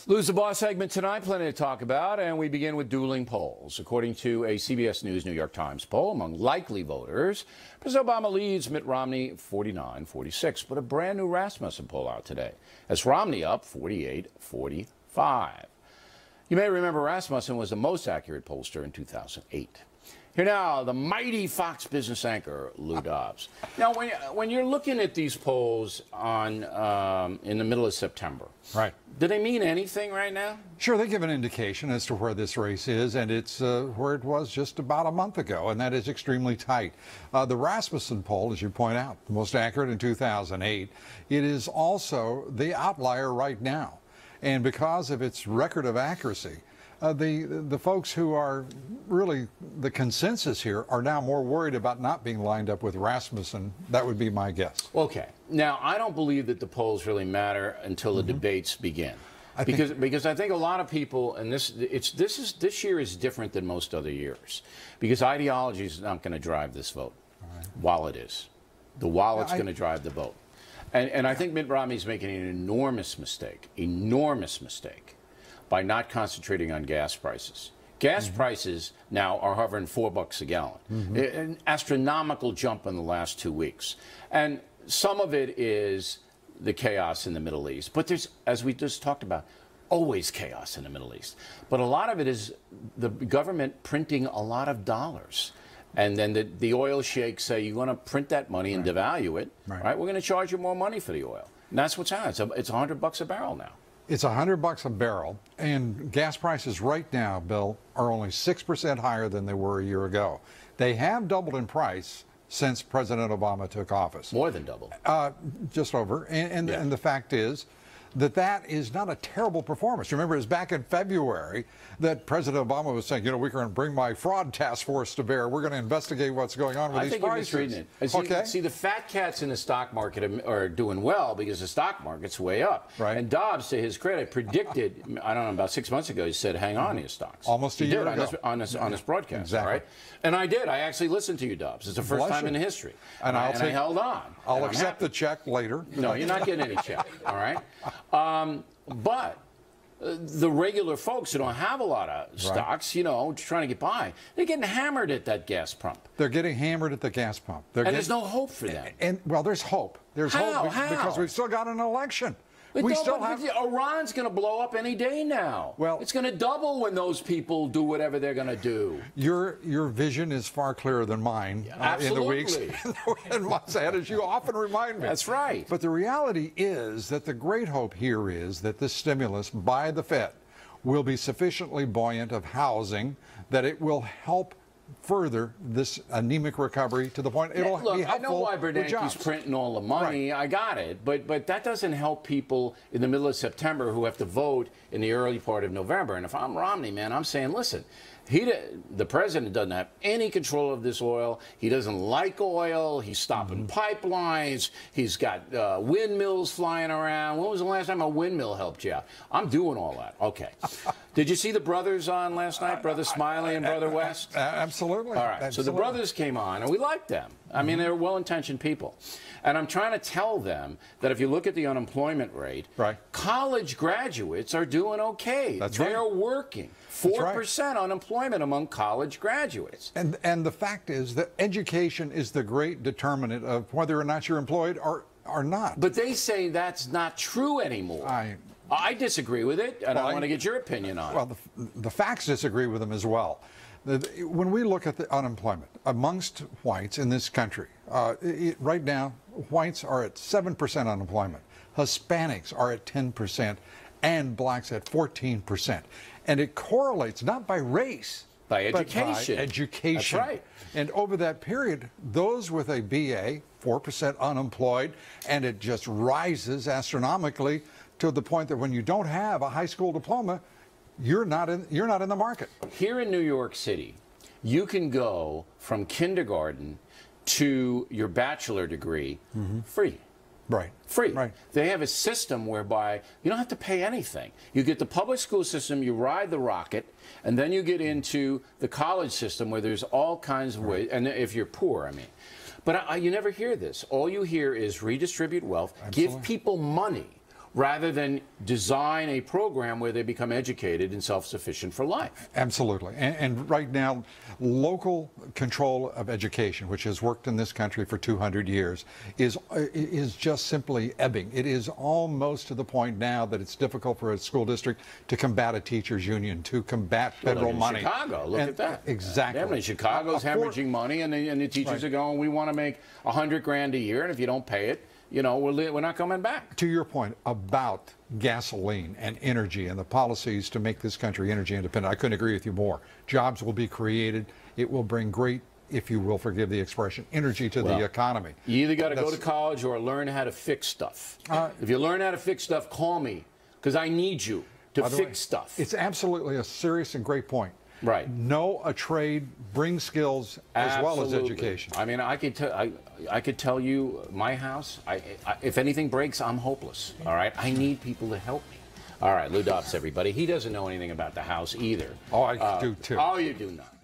Lose the Boss segment tonight, plenty to talk about, and we begin with dueling polls. According to a CBS News New York Times poll among likely voters, President Obama leads Mitt Romney 49-46, but a brand new Rasmussen poll out today has Romney up 48-45. You may remember Rasmussen was the most accurate pollster in 2008. Here now, the mighty Fox business anchor, Lou Dobbs. Now, when you're looking at these polls in the middle of September, right? Do they mean anything right now? Sure, they give an indication as to where this race is, and it's where it was just about a month ago, and that is extremely tight. The Rasmussen poll, as you point out, the most accurate in 2008, it is also the outlier right now. And because of its record of accuracy, the folks who are really the consensus here are now more worried about not being lined up with Rasmussen. That would be my guess. Okay. Now, I don't believe that the polls really matter until the debates begin. Because I think a lot of people, and this year is different than most other years, because ideology is not going to drive this vote. Right. Wallet is. The wallet's going to drive the vote. And I think Mitt Romney's making an enormous mistake by not concentrating on gas prices. Gas prices now are hovering $4 a gallon. An astronomical jump in the last 2 weeks. And some of it is the chaos in the Middle East. But there's, as we just talked about, always chaos in the Middle East. But a lot of it is the government printing a lot of dollars. And then the oil sheiks say, you want to print that money and devalue it, right? We're going to charge you more money for the oil. And that's what's happening. It's $100 a barrel now. It's $100 a barrel, and gas prices right now, Bill, are only 6% higher than they were a year ago. They have doubled in price since President Obama took office. More than double. Just over. And the fact is that is not a terrible performance. Remember, it was back in February that President Obama was saying, you know, we're going to bring my fraud task force to bear. We're going to investigate what's going on with these prices. I think you're misreading it. See, the fat cats in the stock market are doing well because the stock market's way up. Right. And Dobbs, to his credit, predicted, I don't know, about 6 months ago, he said, hang on to your stocks. Almost a year ago. On this broadcast. Exactly. Right? And I did. I actually listened to you, Dobbs. It's the first time in history. And I held on. I'll accept the check later. No, you're not getting any check. All right? But the regular folks who don't have a lot of stocks, you know, trying to get by, they're getting hammered at that gas pump. They're getting hammered at the gas pump. There's no hope for them. And well, there's hope. There's hope because we've still got an election. Iran's going to blow up any day now. Well, it's going to double when those people do whatever they're going to do. Your vision is far clearer than mine in the weeks and months ahead, as you often remind me. That's right. But the reality is that the great hope here is that this stimulus by the Fed will be sufficiently buoyant of housing that it will help further this anemic recovery to the point it'll be helpful. I know why Bernanke's printing all the money. I got it. But that doesn't help people in the middle of September who have to vote in the early part of November. And if I'm Romney, man, I'm saying, listen, the president doesn't have any control of this oil. He doesn't like oil. He's stopping pipelines. He's got windmills flying around. When was the last time a windmill helped you out? I'm doing all that. Okay. Did you see the brothers on last night, Brother Smiley and Brother West? Absolutely. All right. Absolutely. So the brothers came on, and we liked them. I mean, they're well-intentioned people. And I'm trying to tell them that if you look at the unemployment rate, college graduates are doing okay. They're working. 4% unemployment among college graduates. And the fact is that education is the great determinant of whether or not you're employed or not. But they say that's not true anymore. I disagree with it, and I want to get your opinion on it. Well, the facts disagree with them as well. When we look at the unemployment amongst whites in this country, right now, whites are at 7% unemployment. Hispanics are at 10%, and blacks at 14%. And it correlates not by race, by education. But by education. That's right. And over that period, those with a BA, 4% unemployed, and it just rises astronomically to the point that when you don't have a high school diploma, you're not in the market. Here in New York City, you can go from kindergarten to your bachelor degree free. Right. Free. Right. They have a system whereby you don't have to pay anything. You get the public school system, you ride the rocket, and then you get into the college system where there's all kinds of ways, and if you're poor, I mean. But you never hear this. All you hear is redistribute wealth, give people money, rather than design a program where they become educated and self-sufficient for life. Absolutely. And right now, local control of education, which has worked in this country for 200 years, is just simply ebbing. It is almost to the point now that it's difficult for a school district to combat a teachers union, to combat federal money. Chicago, look at that. Exactly. Chicago's hemorrhaging money, and the teachers are going, we want to make $100,000 a year, and if you don't pay it, you know, we're not coming back. To your point about gasoline and energy and the policies to make this country energy independent, I couldn't agree with you more. Jobs will be created. It will bring great, if you will forgive the expression, energy to the economy. You either got to go to college or learn how to fix stuff. If you learn how to fix stuff, call me, because I need you to fix stuff. It's absolutely a serious and great point. Right. Know a trade, bring skills as well as education. I mean, I could tell you my house, if anything breaks, I'm hopeless. All right. I need people to help me. All right. Lou Dobbs, everybody. He doesn't know anything about the house either. Oh, I do too. Oh, you do not.